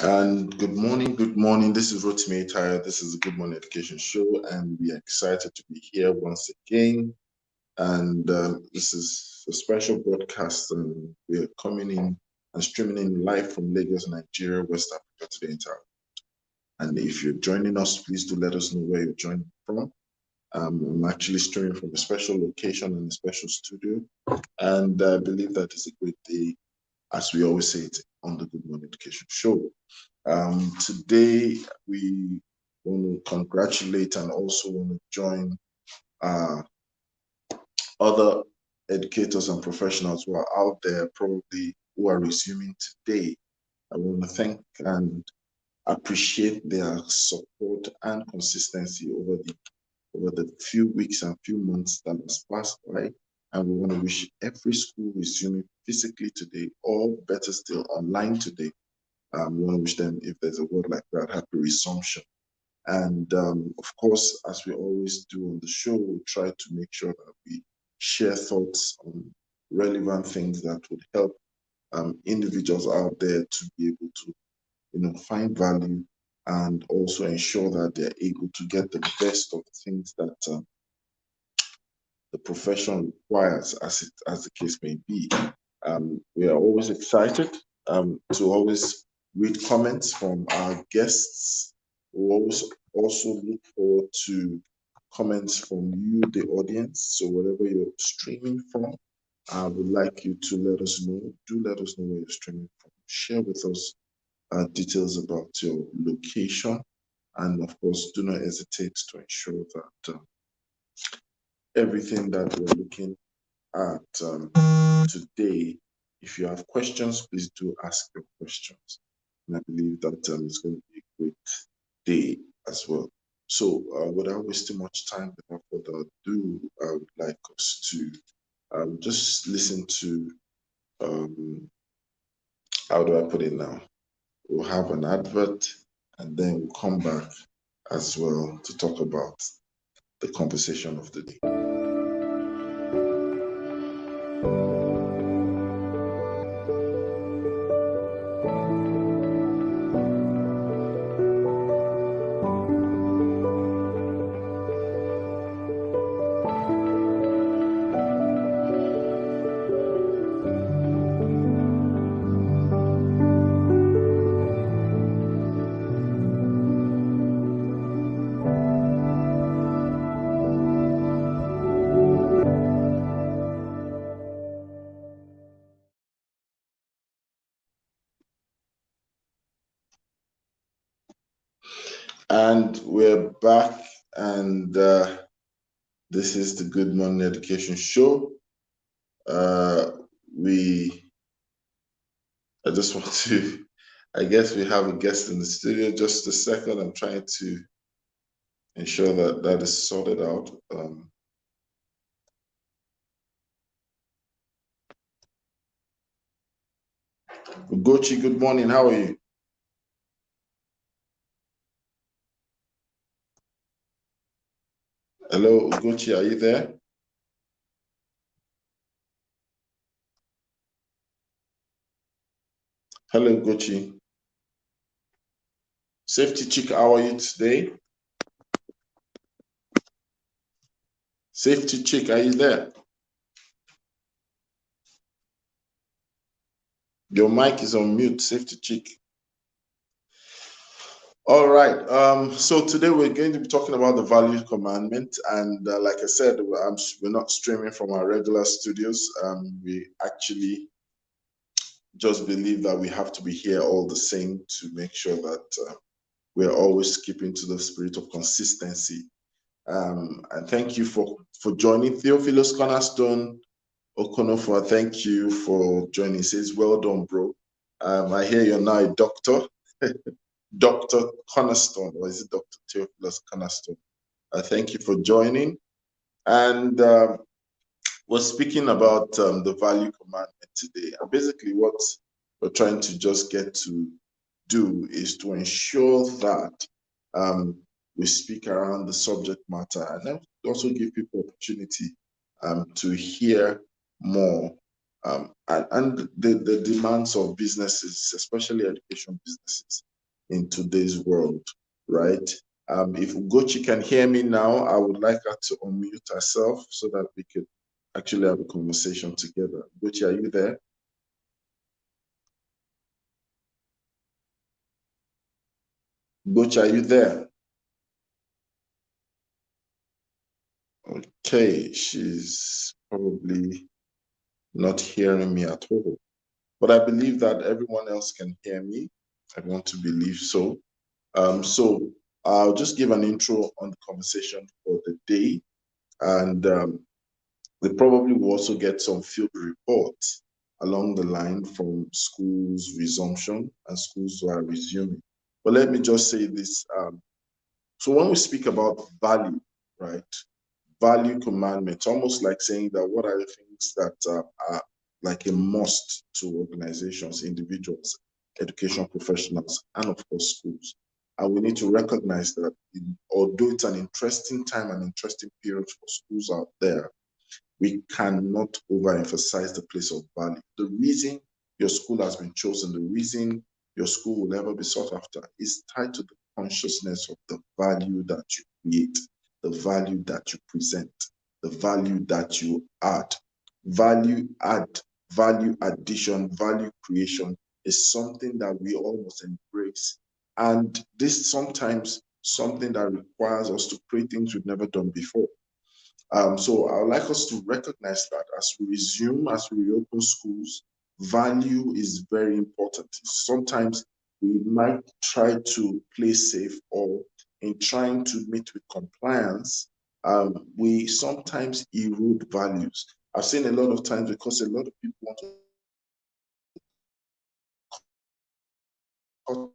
And good morning, good morning. This is Rotimi Tire. This is the Good Morning Education Show, and we are excited to be here once again. And this is a special broadcast, and we are coming in and streaming in live from Lagos, Nigeria, West Africa to the entire world. And if you're joining us, please do let us know where you're joining from. I'm actually streaming from a special location and a special studio, and I believe that is a great day, as we always say it on the Good Morning Education Show. Today, we want to congratulate and also want to join other educators and professionals who are out there, probably who are resuming today. I want to thank and appreciate their support and consistency over the few weeks and few months that has passed by. And we want to wish every school resuming physically today, or better still, online today. We want to wish them, if there's a word like that, happy resumption. And of course, as we always do on the show, we try to make sure that we share thoughts on relevant things that would help individuals out there to be able to, find value and also ensure that they're able to get the best of the things that the profession requires, as the case may be. We are always excited to always read comments from our guests. We always also look forward to comments from you, the audience. So wherever you're streaming from, I would like you to let us know. Do let us know where you're streaming from. Share with us details about your location. And of course, do not hesitate to ensure that everything that we're looking at today, if you have questions, please do ask your questions. And I believe that it's going to be a great day as well. So without wasting much time, without further ado, I would like us to just listen to, how do I put it now? We'll have an advert and then we'll come back as well to talk about the conversation of the day. And we're back, and this is the Good Morning Education Show. I just want to, I guess we have a guest in the studio. Just a second, I'm trying to ensure that that is sorted out. Ugochi, good morning, how are you? Hello, Ugochi, are you there? Hello, Ugochi. Safety Chick, how are you today? Safety Chick, are you there? Your mic is on mute, Safety Chick. All right, so today we're going to be talking about the value commandment. And like I said, we're not streaming from our regular studios. We actually just believe that we have to be here all the same to make sure that we're always keeping to the spirit of consistency. And thank you for joining. Theophilus Cornerstone Okonofa, thank you for joining. He says, well done, bro. I hear you're now a doctor. Dr. Cornerstone, or is it Dr. Theophilus Cornerstone? Thank you for joining. And we're speaking about the value commandment today. And basically what we're trying to just get to do is to ensure that we speak around the subject matter, and then also give people opportunity to hear more and the demands of businesses, especially education businesses, in today's world, right? If Ugochi can hear me now, I would like her to unmute herself so that we could actually have a conversation together. Ugochi, are you there? Ugochi, are you there? Okay, she's probably not hearing me at all. But I believe that everyone else can hear me. I want to believe so. So I'll just give an intro on the conversation for the day, and we probably will also get some field reports along the line from schools resumption and schools who are resuming. But let me just say this. So when we speak about value, right? Value commandments, almost like saying that what are the things that are like a must to organizations, individuals, education professionals, and of course schools. And we need to recognize that although it's an interesting time and interesting period for schools out there, we cannot overemphasize the place of value. The reason your school has been chosen, the reason your school will ever be sought after is tied to the consciousness of the value that you create, the value that you present, the value that you add. Value add, value addition, value creation is something that we all must embrace. And this sometimes something that requires us to create things we've never done before. So I would like us to recognize that as we resume, as we reopen schools, value is very important. Sometimes we might try to play safe, or in trying to meet with compliance, we sometimes erode values. I've seen a lot of times because a lot of people want to cut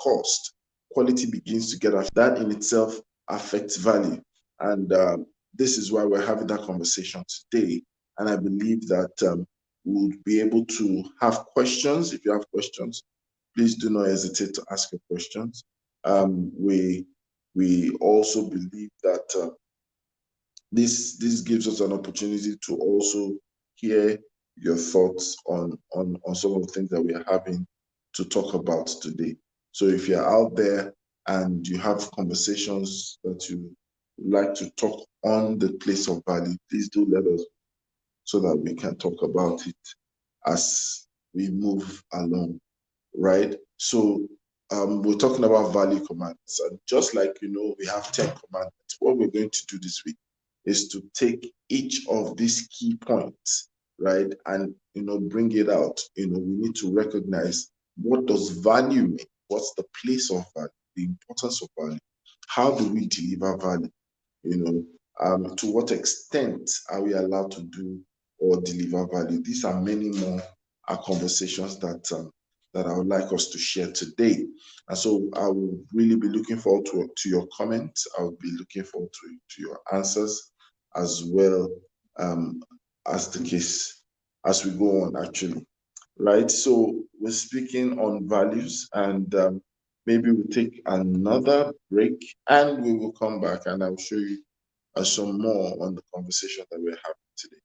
cost, quality begins to get affected. That in itself affects value. And this is why we're having that conversation today. And I believe that we'll be able to have questions. If you have questions, please do not hesitate to ask your questions. We also believe that this gives us an opportunity to also hear your thoughts on some of the things that we are having to talk about today. So if you're out there and you have conversations that you like to talk on the place of value, please do let us so that we can talk about it as we move along, right? So we're talking about value commandments. And just like, we have 10 commandments, what we're going to do this week is to take each of these key points, right? And, bring it out. We need to recognize, what does value mean? What's the place of value? The importance of value? How do we deliver value? To what extent are we allowed to do or deliver value? These are many more conversations that I would like us to share today. And so I will really be looking forward to your comments. I will be looking forward to your answers as well, as the case as we go on, actually. Right? So we're speaking on values, and maybe we'll take another break and we will come back and I'll show you some more on the conversation that we're having today.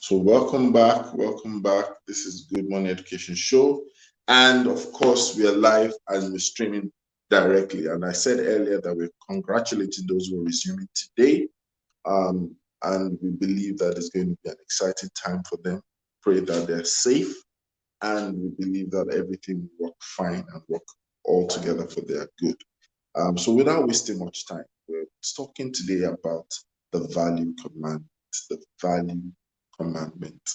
So welcome back. This is Good Morning Education Show. And of course, we are live and we're streaming directly. And I said earlier that we're congratulating those who are resuming today. And we believe that it's going to be an exciting time for them. Pray that they're safe and we believe that everything will work fine and work all together for their good. So without wasting much time, we're talking today about the value commandment, the value commandment.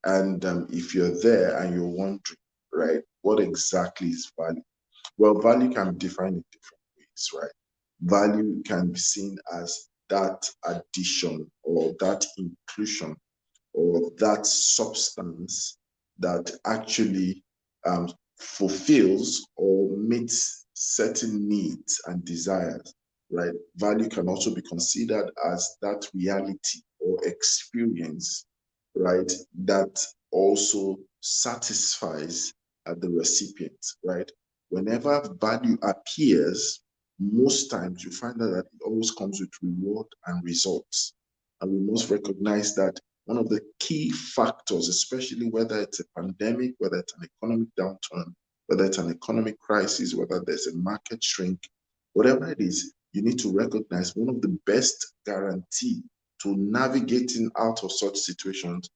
And if you're there and you're wondering, right, what exactly is value? Well, value can be defined in different ways, right? Value can be seen as that addition or that inclusion or that substance that actually fulfills or meets certain needs and desires, right? Value can also be considered as that reality or experience, right, that also satisfies the recipient, right? Whenever value appears, most times you find out that it always comes with reward and results. And we must recognize that one of the key factors, especially whether it's a pandemic, whether it's an economic downturn, whether it's an economic crisis, whether there's a market shrink, whatever it is, you need to recognize one of the best guarantee to navigating out of such situations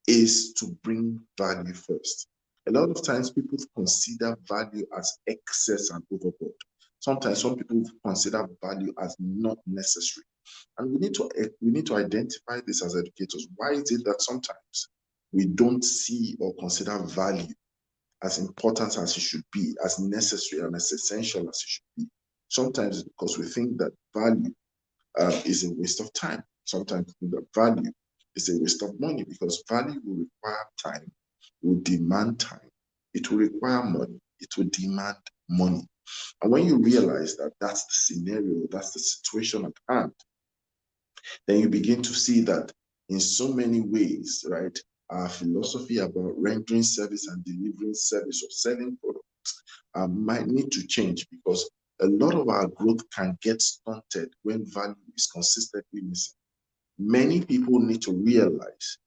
is to bring value first. A lot of times people consider value as excess and overboard. Sometimes some people consider value as not necessary. And we need to identify this as educators. Why is it that sometimes we don't see or consider value as important as it should be, as necessary and as essential as it should be? Sometimes it's because we think that value is a waste of time. Sometimes we think that value is a waste of money because value will require time, will demand time. It will require money. It will demand money. And when you realize that that's the scenario, that's the situation at hand, then you begin to see that in so many ways, right, our philosophy about rendering service and delivering service or selling products might need to change because a lot of our growth can get stunted when value is consistently missing. Many people need to realize,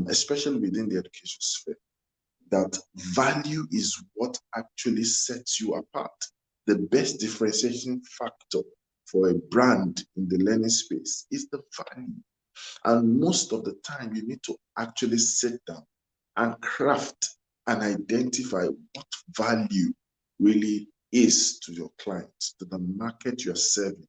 especially within the education sphere, that value is what actually sets you apart. The best differentiation factor for a brand in the learning space is the value. And most of the time, you need to actually sit down and craft and identify what value really is to your clients, to the market you're serving.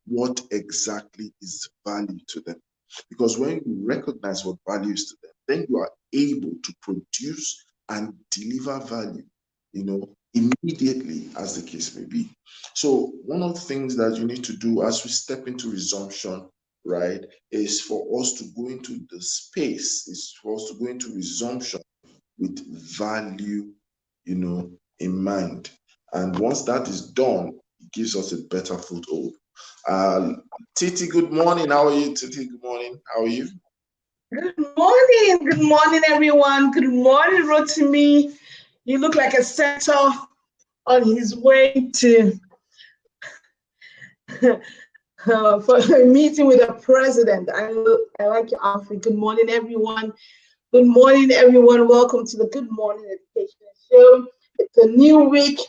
What exactly is value to them? Because when you recognize what value is to them, then you are able to produce and deliver value, immediately, as the case may be. So one of the things that you need to do as we step into resumption, right, is for us to go into the space, is for us to go into resumption with value, in mind. And once that is done, it gives us a better foothold. Titi, good morning. How are you, Titi? Good morning. How are you? Good morning. Good morning, everyone. Good morning, Rotimi. You look like a senator on his way to for a meeting with the president. I like your outfit. Good morning, everyone. Good morning, everyone. Welcome to the Good Morning Education Show. It's a new week.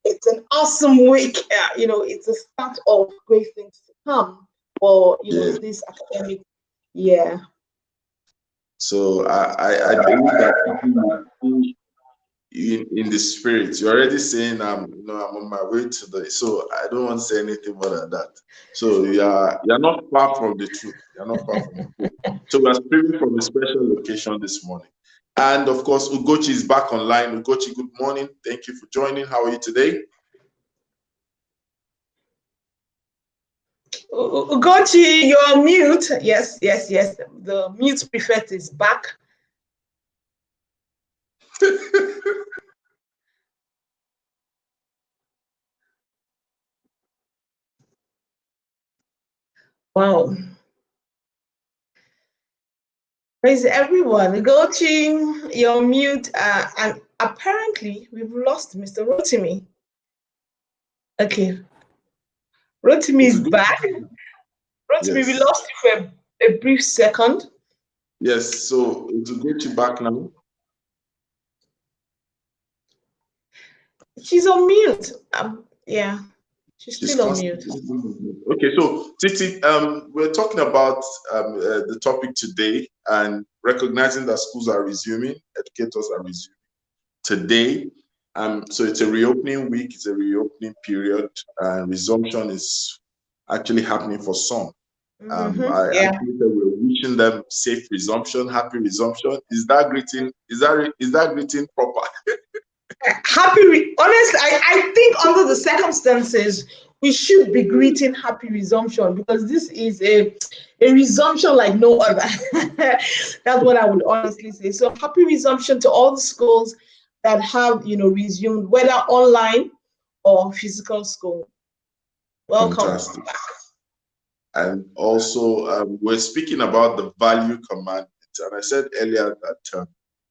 It's an awesome week. It's the start of great things to come for this academic year. So I believe that in the spirit, you're already saying I'm on my way to the. So I don't want to say anything more than that. So you're not far from the truth. You're not far from the truth. So we're speaking from a special location this morning, and of course Ugochi is back online. Ugochi, good morning. Thank you for joining. How are you today? Ugochi, you're on mute. Yes. The mute prefect is back. Wow. Praise everyone. Ugochi, you're on mute. And apparently, we've lost Mr. Rotimi. Okay. Rotimi is back. Rotimi, we lost you for a brief second. Yes, so to get you back now. She's on mute. Yeah, she's still on mute. Okay, so Titi, we're talking about the topic today and recognizing that schools are resuming, educators are resuming. today. So it's a reopening week, it's a reopening period, and resumption is actually happening for some. I think that we're wishing them safe resumption, happy resumption. Is that greeting? Is that greeting proper? Honestly, I think under the circumstances, we should be greeting happy resumption, because this is a resumption like no other. That's what I would honestly say. So happy resumption to all the schools that have, resumed, whether online or physical school. Welcome. Fantastic. And also, we're speaking about the value commandment. And I said earlier that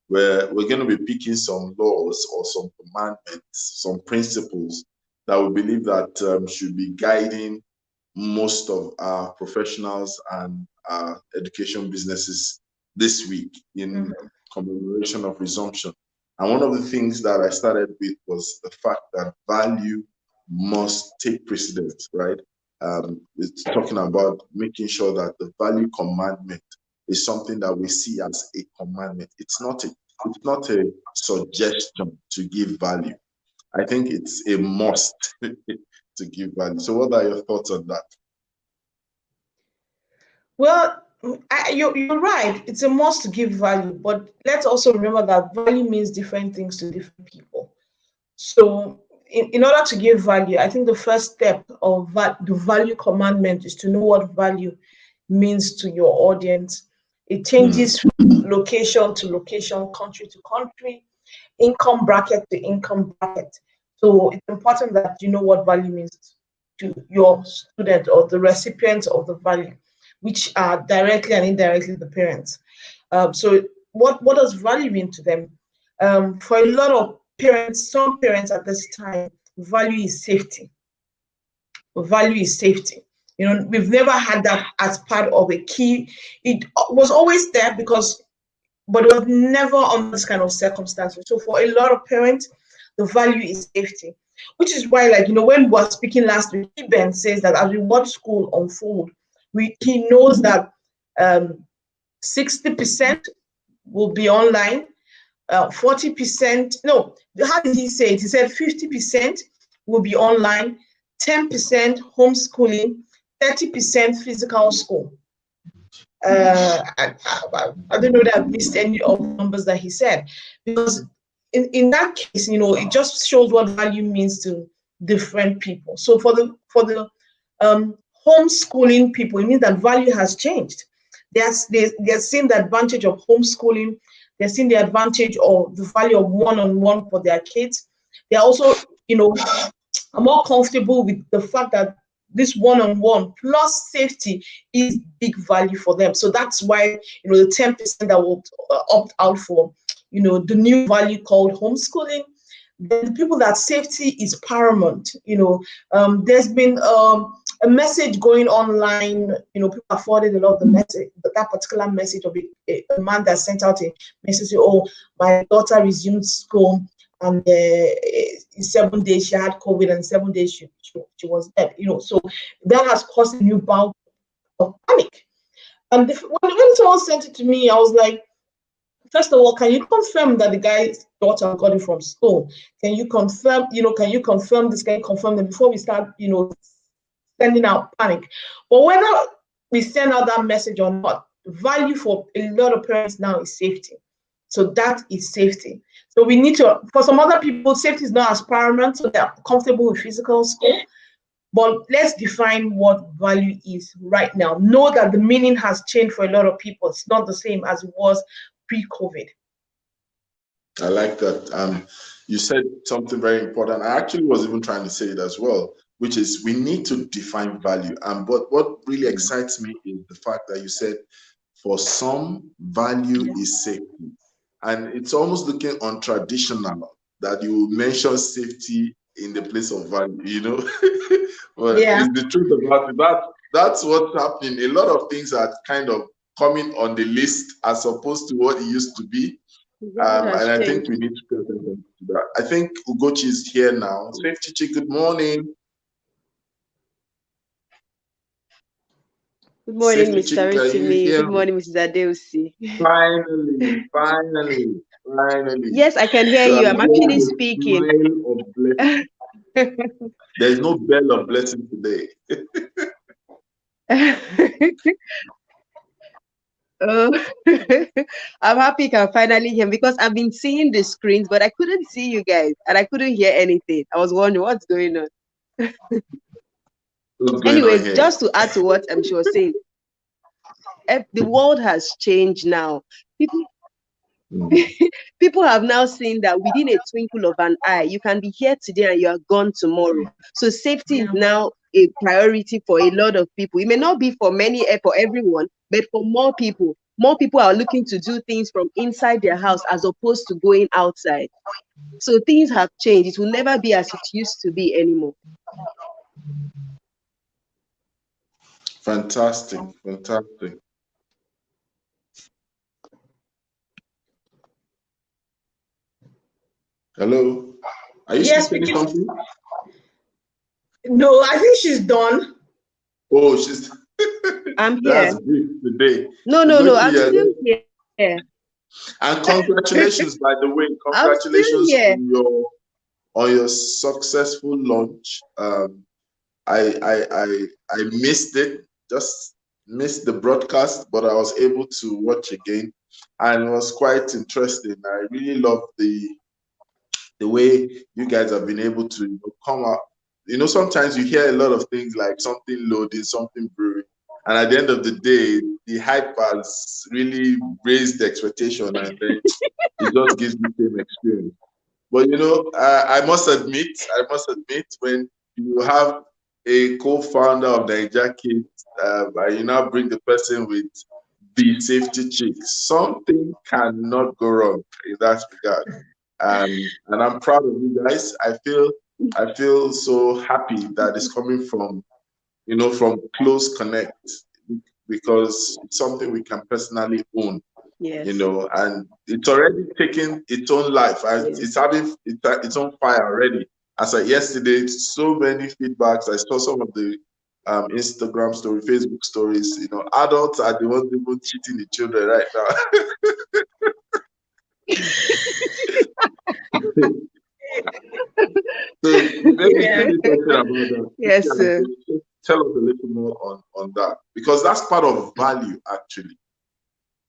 we're going to be picking some laws or some commandments, some principles that we believe that should be guiding most of our professionals and our education businesses this week in commemoration of resumption. And one of the things that I started with was the fact that value must take precedence, right? It's talking about making sure that the value commandment is something that we see as a commandment. It's not a suggestion to give value. I think it's a must to give value. So what are your thoughts on that? Well, you're right. It's a must to give value, but let's also remember that value means different things to different people. So in order to give value, I think the first step of the value commandment is to know what value means to your audience. It changes from location to location, country to country, income bracket to income bracket. So it's important that you know what value means to your student or the recipient of the value, which are directly and indirectly the parents. So what does value mean to them? For a lot of parents, some parents at this time, value is safety. Value is safety. We've never had that as part of a key. It was always there but it was never under this kind of circumstances. So for a lot of parents, the value is safety, which is why, when we were speaking last week, Ben says that as we watch school unfold, he knows that 60% will be online, 40%, no, how did he say it? He said 50% will be online, 10% homeschooling, 30% physical school. I don't know that I've missed any of the numbers that he said, because in that case, it just shows what value means to different people. So for the homeschooling people, it means that value has changed. They're seeing the advantage of homeschooling. They're seeing the advantage of the value of one-on-one for their kids. They're also, more comfortable with the fact that this one-on-one plus safety is big value for them. So that's why, the 10% that will opt out for, the new value called homeschooling. Then the people that safety is paramount. There's been a message going online. People have forwarded a lot of the message, that particular message of a man that sent out a message, oh, my daughter resumed school, and in 7 days she had COVID, and 7 days she was dead. So that has caused a new bout of panic. And when someone sent it to me, I was like, first of all, can you confirm that the guy's daughter got it from school? Can you confirm, can you confirm this? Can you confirm that before we start, sending out panic? But whether we send out that message or not, value for a lot of parents now is safety. So that is safety. So we need to, for some other people, safety is not as paramount, so they're comfortable with physical school. But let's define what value is right now. Know that the meaning has changed for a lot of people. It's not the same as it was pre-COVID. I like that. You said something very important. I actually was even trying to say it as well, which is we need to define value. But what really excites me is the fact that you said for some, value is safety. And it's almost looking untraditional that you mention safety in the place of value, But it's the truth about it. That's what's happening. A lot of things are kind of coming on the list as opposed to what it used to be. And I think we need to pay attention to that. I think Ugochi is here now. Safety Chick, good morning. Good morning, Safety Mr. chick, can you Rotimi. hear Good me? morning, Mrs. Adeosi. Finally. Yes, I can hear So you. I'm I'm here actually with speaking. smile of blessing. There's no bell of blessing today. Oh, I'm happy you can finally hear me because I've been seeing the screens, but I couldn't see you guys and I couldn't hear anything. I was wondering what's going on. What's going on Anyways, here? just to add to what she was saying, the world has changed now. People people have now seen that within a twinkle of an eye, you can be here today and you are gone tomorrow. So safety is now a priority for a lot of people. It may not be for for everyone, but for more people. More people are looking to do things from inside their house as opposed to going outside. So things have changed. It will never be as it used to be anymore. Fantastic. Hello. Are you Yes, saying something? no, I think she's done. Oh, she's I'm here. that's great today. No, I'm still here. And congratulations, by the way. I'm still Congratulations here. on your successful launch. I missed it, just missed the broadcast, but I was able to watch again, and it was quite interesting. I really love the way you guys have been able to come up. Sometimes you hear a lot of things like something loading, something brewing, and at the end of the day, the hype has really raised the expectation, and then it just gives the same experience. But I must admit, when you have a co-founder of Niger Kids, and you now bring the person with the safety chicks, something cannot go wrong in that regard. And I'm proud of you guys. I feel so happy that it's coming from from close connect, because it's something we can personally own. Yes. And it's already taken its own life. Yes. It's having its own fire already. As of yesterday, so many feedbacks. I saw some of the Instagram story, Facebook stories. Adults are the ones even cheating the children right now. So maybe tell me something about that. Yes, sir. Tell us a little more on that, because that's part of value. Actually,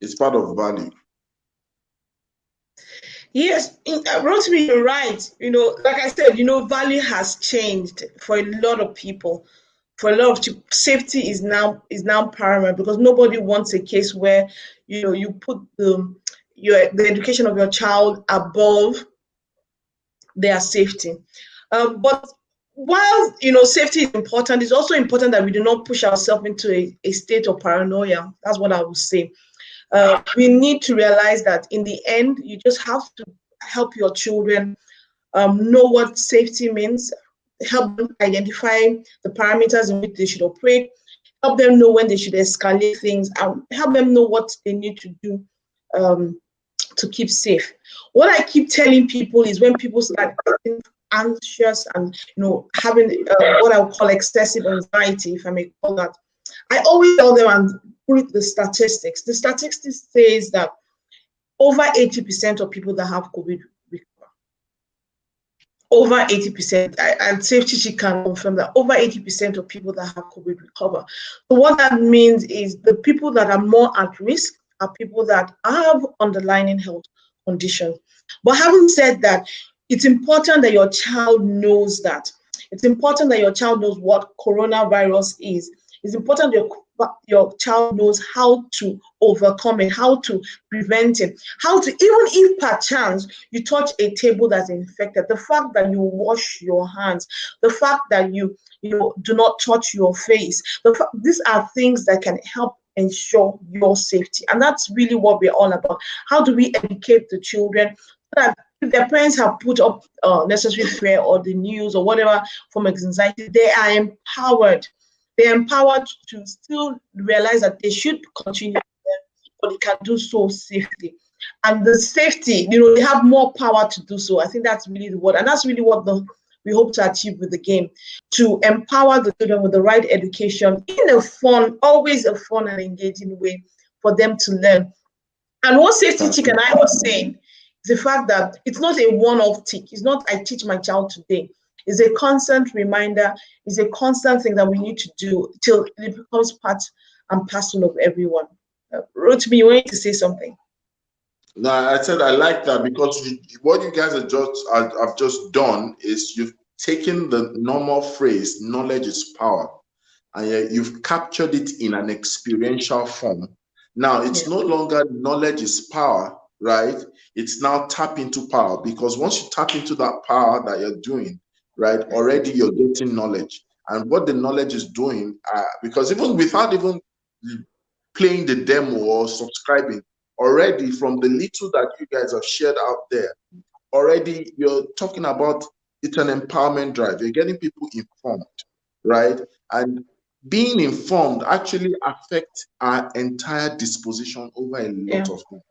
it's part of value. Yes, Rotimi, you're right. Like I said, value has changed for a lot of people. For a lot of people, safety is now paramount, because nobody wants a case where you put the education of your child above their safety. But while safety is important, it's also important that we do not push ourselves into a state of paranoia. That's what I would say. We need to realize that in the end, you just have to help your children know what safety means, help them identify the parameters in which they should operate, help them know when they should escalate things, and help them know what they need to do to keep safe. What I keep telling people is, when people start getting anxious and having what I would call excessive anxiety, if I may call that, I always tell them and put the statistics. The statistics says that over 80% of people that have COVID recover. Over 80%, and Safety Chick can confirm that over 80% of people that have COVID recover. So what that means is the people that are more at risk are people that have underlying health conditions. But having said that, it's important that your child knows that. It's important that your child knows what coronavirus is. It's important your child knows how to overcome it, how to prevent it, how to, even if perchance you touch a table that's infected, the fact that you wash your hands, the fact that you do not touch your face, these are things that can help ensure your safety. And that's really what we're all about. How do we educate the children so that if their parents have put up necessary fear or the news or whatever form of anxiety, they are empowered. They're empowered to still realize that they should continue, but they can do so safely. And the safety, they have more power to do so. I think that's really the word. And that's really what the we hope to achieve with the game, to empower the children with the right education in a fun, always a fun and engaging way for them to learn. And what Safety Chick and I was saying is the fact that it's not a one-off tick. It's not I teach my child today. It's a constant reminder. It's a constant thing that we need to do till it becomes part and parcel of everyone. Rotimi, you wanted to say something? No, I said I like that because what you guys have just done is you've taken the normal phrase "knowledge is power" and you've captured it in an experiential form. Now it's no longer knowledge is power, right? It's now tap into power, because once you tap into that power that you're doing, right, already you're getting knowledge. And what the knowledge is doing, because even without even playing the demo or subscribing, already from the little that you guys have shared out there, already you're talking about it's an empowerment drive. You're getting people informed, right? And being informed actually affects our entire disposition over a lot of things.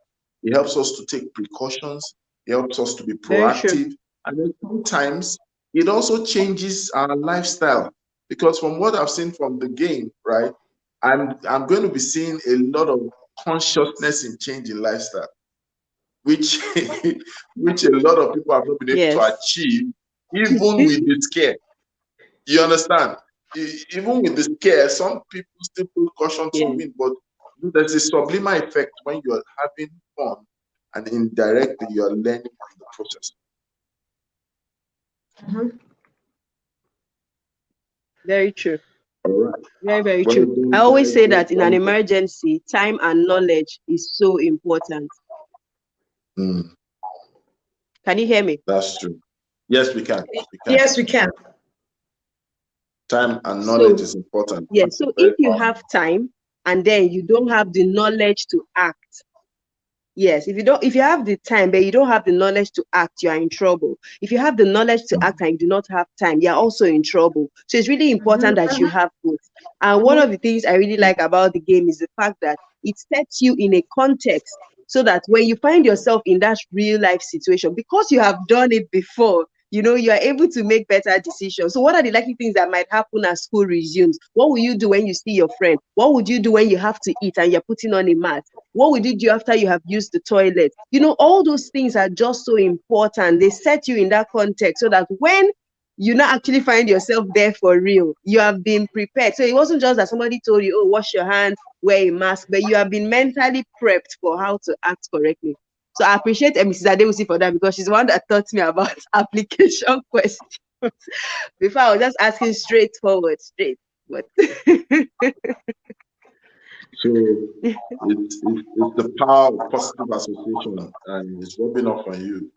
It helps us to take precautions. It helps us to be proactive. And then sometimes it also changes our lifestyle. Because from what I've seen from the game, right, I'm going to be seeing a lot of consciousness in change in lifestyle, which which a lot of people have not been able to achieve, even with the scare. You understand? Even with the scare, some people still put caution to win, but there's a subliminal effect when you're having fun and indirectly you're learning from the process. Very true. All right. Very, very true. I always say that in an emergency, time and knowledge is so important. Can you hear me? That's true. Yes, we can. Yes, we can. Time and knowledge is important. Yeah, so if you have time and then you don't have the knowledge to act, yes, if you have the time but you don't have the knowledge to act, you are in trouble. If you have the knowledge to act and you do not have time, you're also in trouble. So it's really important that you have both. And one of the things I really like about the game is the fact that it sets you in a context so that when you find yourself in that real life situation, because you have done it before, you are able to make better decisions. So what are the likely things that might happen as school resumes? What will you do when you see your friend? What would you do when you have to eat and you're putting on a mask? What would you do after you have used the toilet? All those things are just so important. They set you in that context so that when you not actually find yourself there for real, you have been prepared. So it wasn't just that somebody told you, oh, wash your hands, wear a mask, but you have been mentally prepped for how to act correctly. So I appreciate Mrs. Adewusi for that, because she's the one that taught me about application questions. Before I was just asking straight. But so it's the power of positive association, and it's rubbing off on you,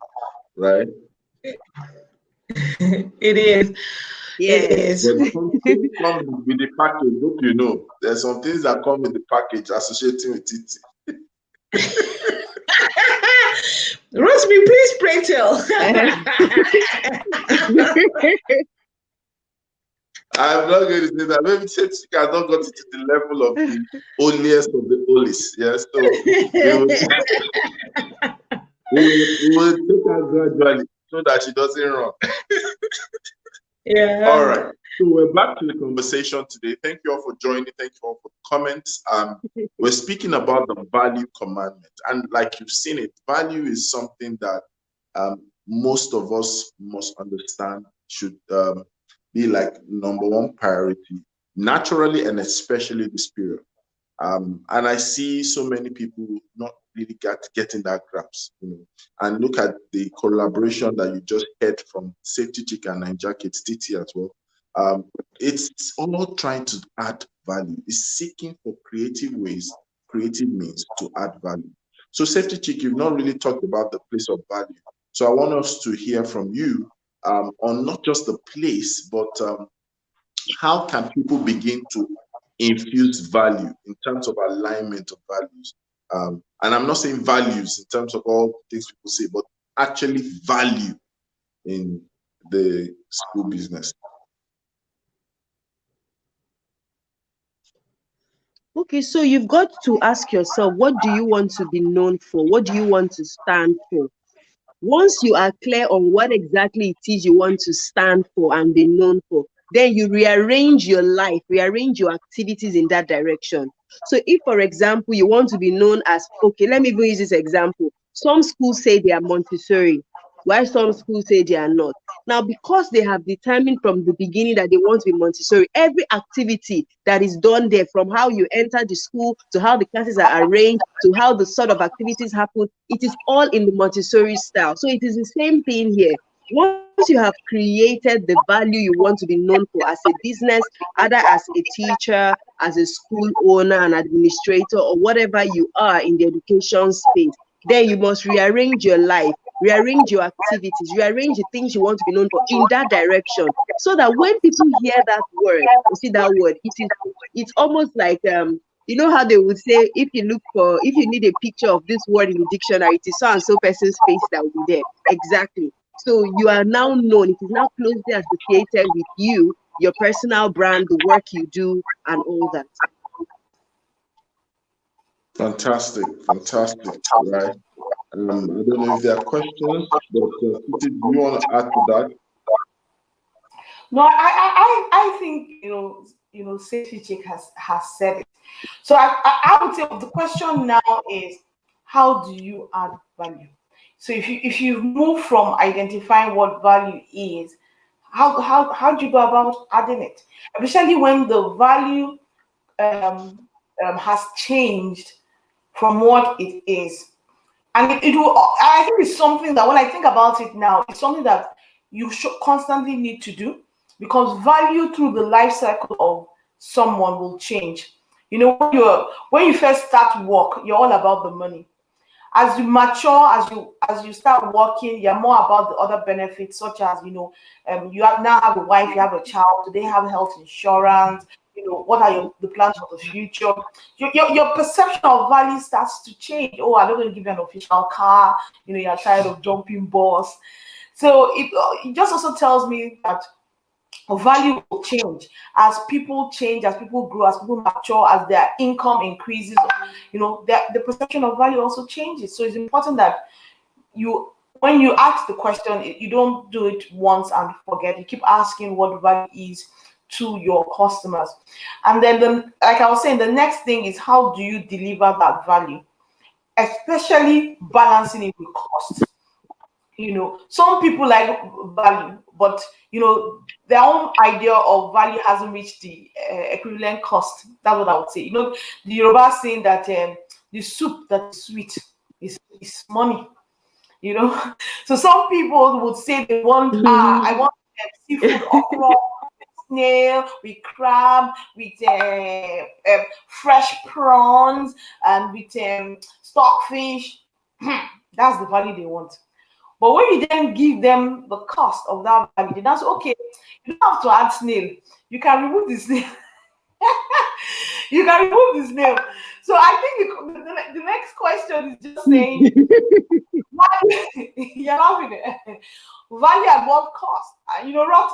right? It is. Yes. It is. But something comes with the package, don't there's some things that come with the package associating with it. Rotimi, please pray tell. I'm not going to say that. Maybe she has not got to the level of the holiest of the holies. Yes, so we will take her gradually so that she doesn't run. Yeah. All right. So we're back to the conversation today. Thank you all for joining. Thank you all for the comments. We're speaking about the value commandment, and like you've seen it, value is something that most of us must understand should be like number one priority, naturally and especially this period. And I see so many people not really getting that grasp, And look at the collaboration that you just heard from Safety Chick and Ninja Kids TT as well. It's all trying to add value. It's seeking for creative ways, creative means to add value. So Safety Chick, you've not really talked about the place of value. So I want us to hear from you on not just the place, but how can people begin to infuse value in terms of alignment of values? And I'm not saying values in terms of all things people say, but actually value in the school business. Okay, so you've got to ask yourself, what do you want to be known for? What do you want to stand for? Once you are clear on what exactly it is you want to stand for and be known for, then you rearrange your life, rearrange your activities in that direction. So if, for example, you want to be known as, okay, let me even use this example. Some schools say they are Montessori, while some schools say they are not. Now, because they have determined from the beginning that they want to be Montessori, every activity that is done there, from how you enter the school to how the classes are arranged to how the sort of activities happen, it is all in the Montessori style. So it is the same thing here. Once you have created the value you want to be known for as a business, either as a teacher, as a school owner, an administrator, or whatever you are in the education space, then you must rearrange your life, rearrange your activities, rearrange the things you want to be known for in that direction, so that when people hear that word or see that word, it's almost like you know how they would say, if you need a picture of this word in the dictionary, it is so and so person's face that will be there. Exactly. So you are now known. It is now closely associated with you, your personal brand, the work you do, and all that. Fantastic, fantastic, right? I don't know if there are questions, but Titi, do you want to add to that? No, I think Safety Chick has said it. So I would say the question now is, how do you add value? So if you move from identifying what value is, how do you go about adding it? Especially when the value has changed from what it is. And it will, I think it's something that when I think about it now, it's something that you should constantly need to do, because value through the life cycle of someone will change. When you first start work, you're all about the money. As you mature, as you start working, you're more about the other benefits, such as now have a wife, you have a child, do they have health insurance? What are the plans for the future? Your perception of value starts to change. Oh, I'm not going to give you an official car. You're tired of jumping bus. So it just also tells me that value will change as people change, as people grow, as people mature, as their income increases. The perception of value also changes. So it's important that when you ask the question, you don't do it once and forget. You keep asking what value is to your customers. And then, like I was saying, the next thing is, how do you deliver that value, especially balancing it with cost. Some people like value, but their own idea of value hasn't reached the equivalent cost. That's what I would say. The Yoruba saying that the soup that is sweet is money. So some people would say they want I want seafood okra, snail, with crab, with fresh prawns, and with stockfish. That's the value they want. But when you then give them the cost of that value, they say, okay, you don't have to add snail. You can remove the snail. You can remove the snail. So I think the next question is just saying, you're laughing at value at what cost?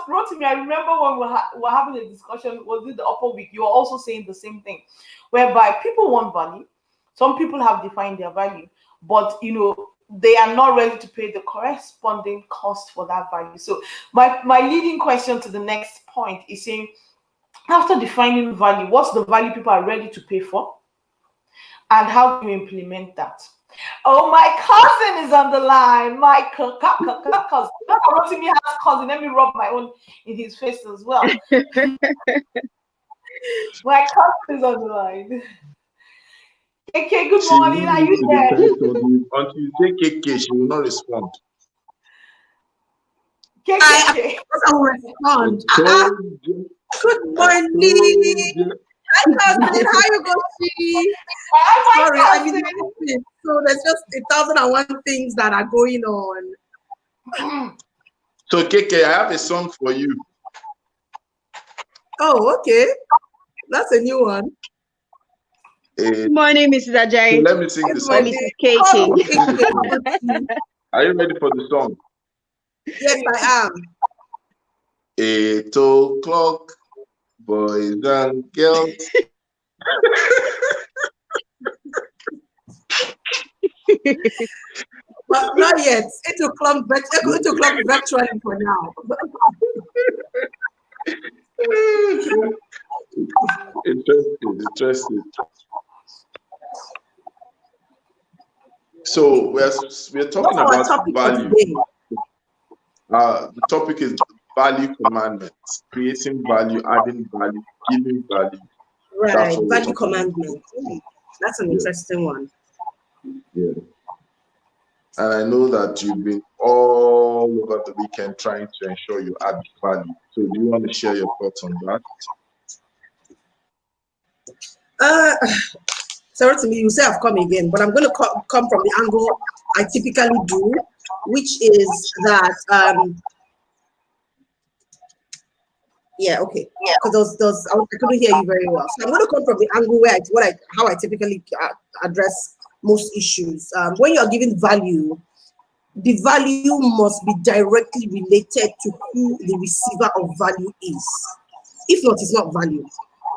Rotimi, I remember when we were having a discussion, was it the upper week? You were also saying the same thing, whereby people want value. Some people have defined their value, but they are not ready to pay the corresponding cost for that value. So my leading question to the next point is saying, after defining value, what's the value people are ready to pay for? And how do you implement that? Oh, my cousin is on the line. My cousin. Rotimi has cousin. Let me rub my own in his face as well. My cousin is on the line. KK, good morning. Are you there? Until you say KK, she will not respond. KK. I will respond. Good morning. Hi, cousin. How you going? Sorry, I've been talking, so there's just 1,001 things that are going on. So, KK, I have a song for you. Oh, okay. That's a new one. Good morning, Mrs. Ajayi. So let me sing the song. Mrs. KK. Are you ready for the song? Yes, I am. 8 o'clock, boys and girls. But not yet. 8 o'clock, 8 o'clock virtually for now. Interesting. So we're talking What's our about topic for value. today? The topic is value commandments, creating value, adding value, giving value. Right, value commandment. That's an Yeah. interesting one. Yeah. And I know that you've been all over the weekend trying to ensure you add value. So do you want to share your thoughts on that? Sorry to me, you say I've come again, but I'm going to come from the angle I typically do, which is that yeah, okay. Because I couldn't hear you very well. So I'm going to come from the angle where how I typically address most issues. When you're giving value, the value must be directly related to who the receiver of value is. If not, it's not value,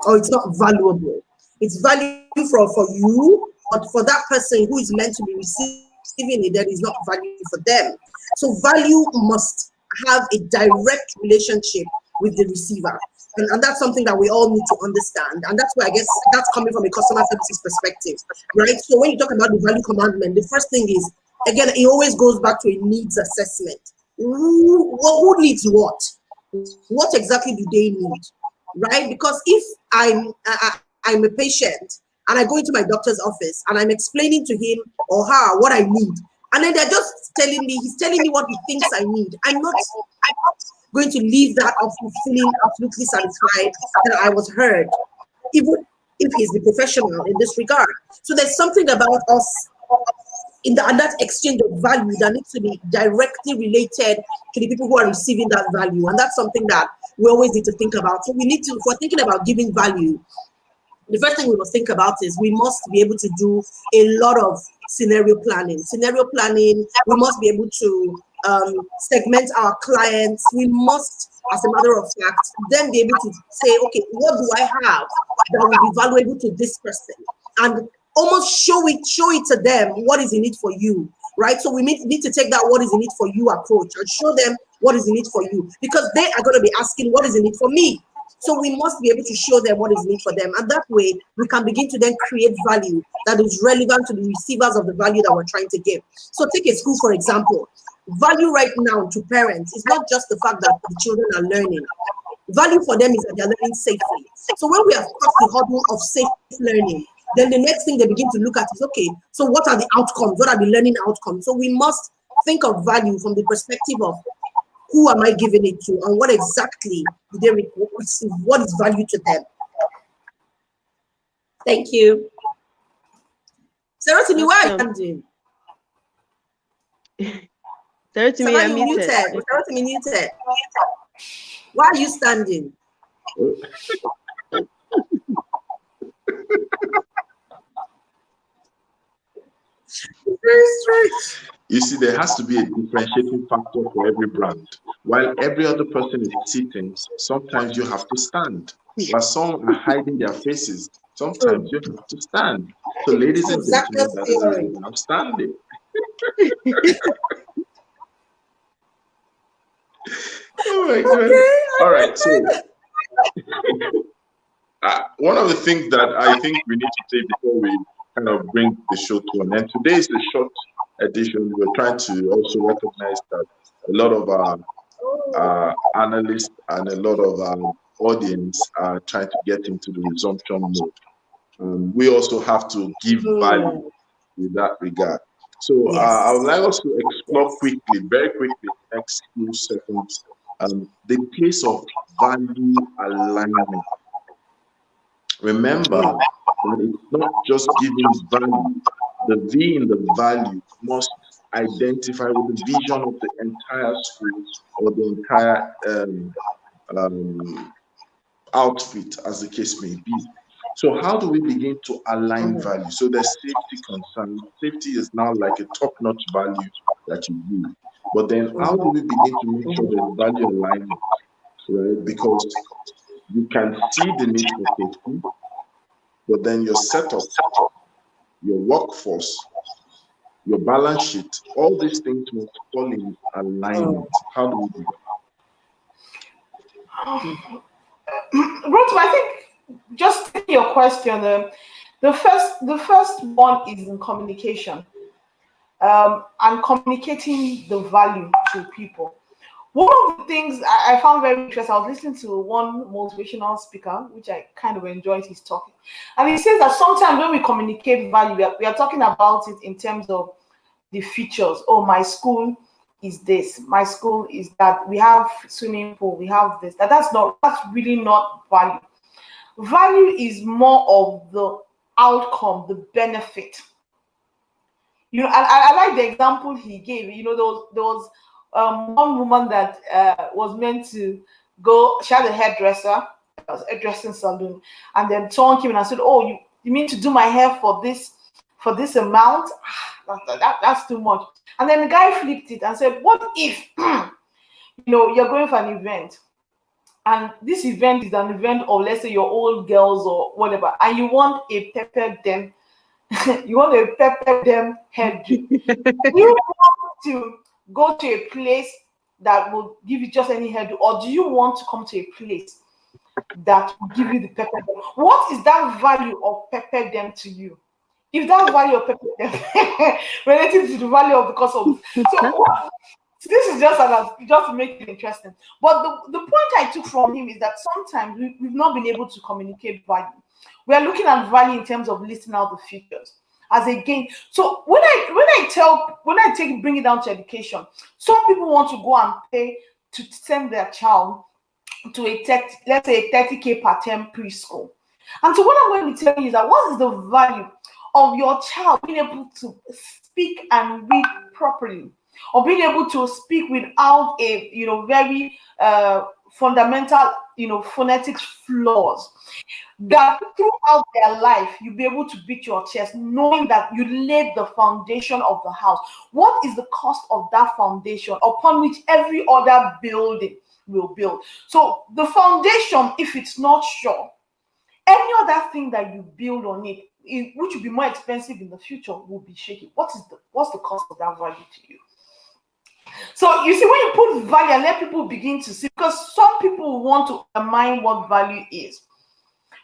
or it's not valuable. It's value for you, but for that person who is meant to be receiving it, there is not value for them. So value must have a direct relationship with the receiver. And that's something that we all need to understand. And that's where I guess that's coming from a customer services perspective, right? So when you talk about the value commandment, the first thing is, again, it always goes back to a needs assessment. Who needs what? What exactly do they need, right? Because if I'm a patient and I go into my doctor's office and I'm explaining to him or her what I need, and then they're just he's telling me what he thinks I need, I'm not going to leave that off feeling absolutely satisfied that I was heard, even if he's the professional in this regard. So there's something about us in that exchange of value that needs to be directly related to the people who are receiving that value. And that's something that we always need to think about. So if we're thinking about giving value, the first thing we must think about is we must be able to do a lot of scenario planning. We must be able to segment our clients. We must, as a matter of fact, then be able to say, okay, what do I have that will be valuable to this person? And almost show it to them what is in it for you, right? So we need to take that what is in it for you approach and show them what is in it for you, because they are going to be asking what is in it for me. So we must be able to show them what is in it for them. And that way we can begin to then create value that is relevant to the receivers of the value that we're trying to give. So take a school, for example. Value right now to parents is not just the fact that the children are learning. Value for them is that they're learning safely. So when we have crossed the hurdle of safe learning, then the next thing they begin to look at is, okay, so what are the outcomes? What are the learning outcomes? So we must think of value from the perspective of who am I giving it to and what exactly do they receive? What is value to them? Thank you. Sarah, to me, why are you standing? Sarah, to me, I'm muted. Sarah, to me, muted. Why are you standing? Very straight. You see, there has to be a differentiating factor for every brand. While every other person is sitting, sometimes you have to stand. While some are hiding their faces, sometimes you have to stand. So, ladies and gentlemen, that is the reason I'm standing. Oh my God. All right. So, one of the things that I think we need to say before we kind of bring the show to an end, today is a short edition. We're trying to also recognize that a lot of our analysts and a lot of our audience are trying to get into the resumption mode. We also have to give value in that regard. So I would like us to explore very quickly, next few seconds, the place of value alignment. Remember that it's not just giving value. The V in the value must identify with the vision of the entire school or the entire outfit, as the case may be. So how do we begin to align value? So there's safety concern. Safety is now like a top-notch value that you use. But then how do we begin to make sure there's value alignment? Right? Because you can see the need for safety, but then your setup, your workforce, your balance sheet. All these things must fall in alignment. How do we do that? Roto, I think just taking your question, the first one is in communication, and communicating the value to people. One of the things I found very interesting, I was listening to one motivational speaker, which I kind of enjoyed his talking. And he says that sometimes when we communicate value, we are talking about it in terms of the features. Oh, my school is this, my school is that, we have swimming pool, we have this. That's really not value. Value is more of the outcome, the benefit. You know, I like the example he gave. You know, there was one woman that was meant to go. She had a hairdresser, it was a dressing salon, and then someone came in and said, "Oh, you mean to do my hair for this amount? That's too much." And then the guy flipped it and said, "What if you're going for an event, and this event is an event of, let's say, your old girls or whatever, and you want a pepper them." You want to pepper them head. You want to go to a place that will give you just any hairdo, or do you want to come to a place that will give you the pepper them? What is that value of pepper them to you? If that value of pepper them related to the value of the cost of so this is just to make it interesting. But the point I took from him is that sometimes we've not been able to communicate value. We are looking at value in terms of listing out the features as a gain. So when I bring it down to education, some people want to go and pay to send their child to let's say a 30K per term preschool. And so what I'm going to tell you is that what is the value of your child being able to speak and read properly, or being able to speak without a very fundamental phonetics flaws, that throughout their life you'll be able to beat your chest knowing that you laid the foundation of the house. What is the cost of that foundation upon which every other building will build? So the foundation, if it's not sure, any other thing that you build on it, which will be more expensive in the future, will be shaky. What's the cost of that value to you? So you see, when you put value and let people begin to see, because some people want to undermine what value is,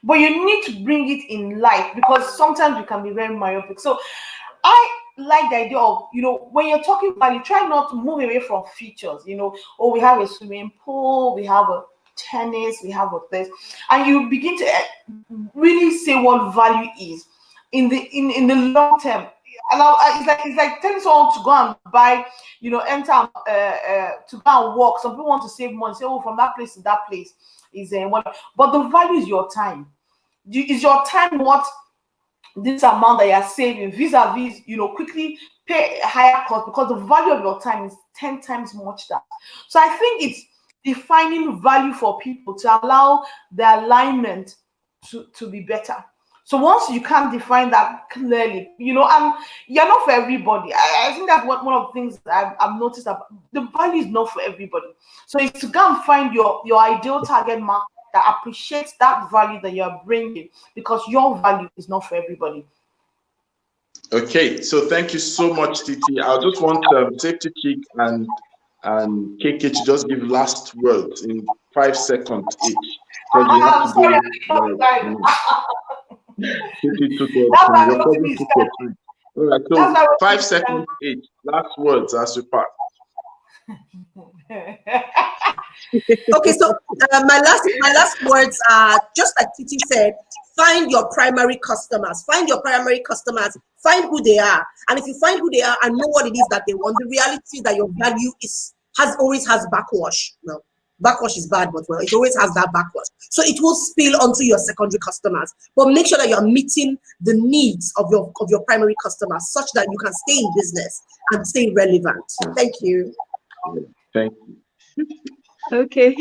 but you need to bring it in light, because sometimes we can be very myopic. So I like the idea of, when you're talking value, try not to move away from features. Oh, we have a swimming pool, we have a tennis, we have a this, and you begin to really say what value is in the long term. And it's like telling someone to go and buy, enter to go and walk. Some people want to save money, say, oh, from that place to that place is one. But the value is your time. Is your time what this amount that you're saving vis-a-vis, quickly pay a higher cost, because the value of your time is 10 times much that. So I think it's defining value for people to allow the alignment to be better. So once you can't define that clearly, and you're not for everybody. I think that's one of the things that I've noticed, that the value is not for everybody. So it's to go and find your ideal target market that appreciates that value that you're bringing, because your value is not for everybody. Okay, so thank you so much, Titi. I just want Safety Chick and KK to just give last words in 5 seconds each. I'm sorry. Titi took it. All right, so 5 seconds each. Last words as we part. Okay, so my last words are just like Titi said. Find your primary customers. Find who they are, and if you find who they are and know what it is that they want, the reality is that your value always has backwash. Well, backwash is bad, but it always has that backwash. So it will spill onto your secondary customers. But make sure that you're meeting the needs of your primary customers, such that you can stay in business and stay relevant. Thank you. Thank you. Okay.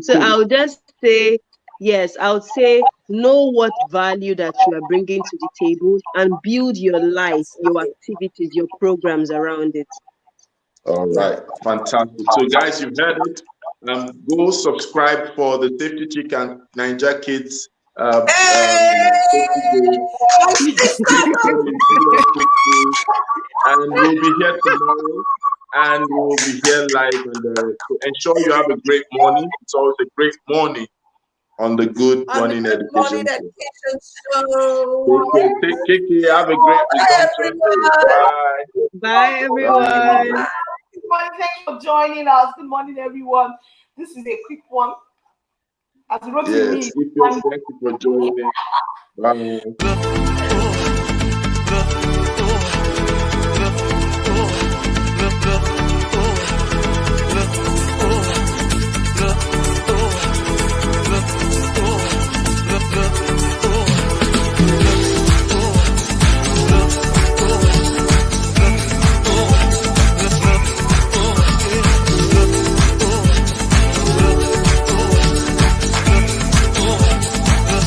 So I'll just say, yes, I would say know what value that you are bringing to the table and build your life, your activities, your programs around it. All right, fantastic. So guys, you've heard it. Go subscribe for the Safety Chick and Ninja Kids And we'll be here tomorrow, and we'll be here live. So ensure you have a great morning. It's always a great morning on the Good Morning Education Show. Take care. Have a great resumption day. Bye. Bye, everyone. Good morning. Thanks for joining us. Good morning, everyone. This is a quick one. As Yes, thank you for joining. Bye.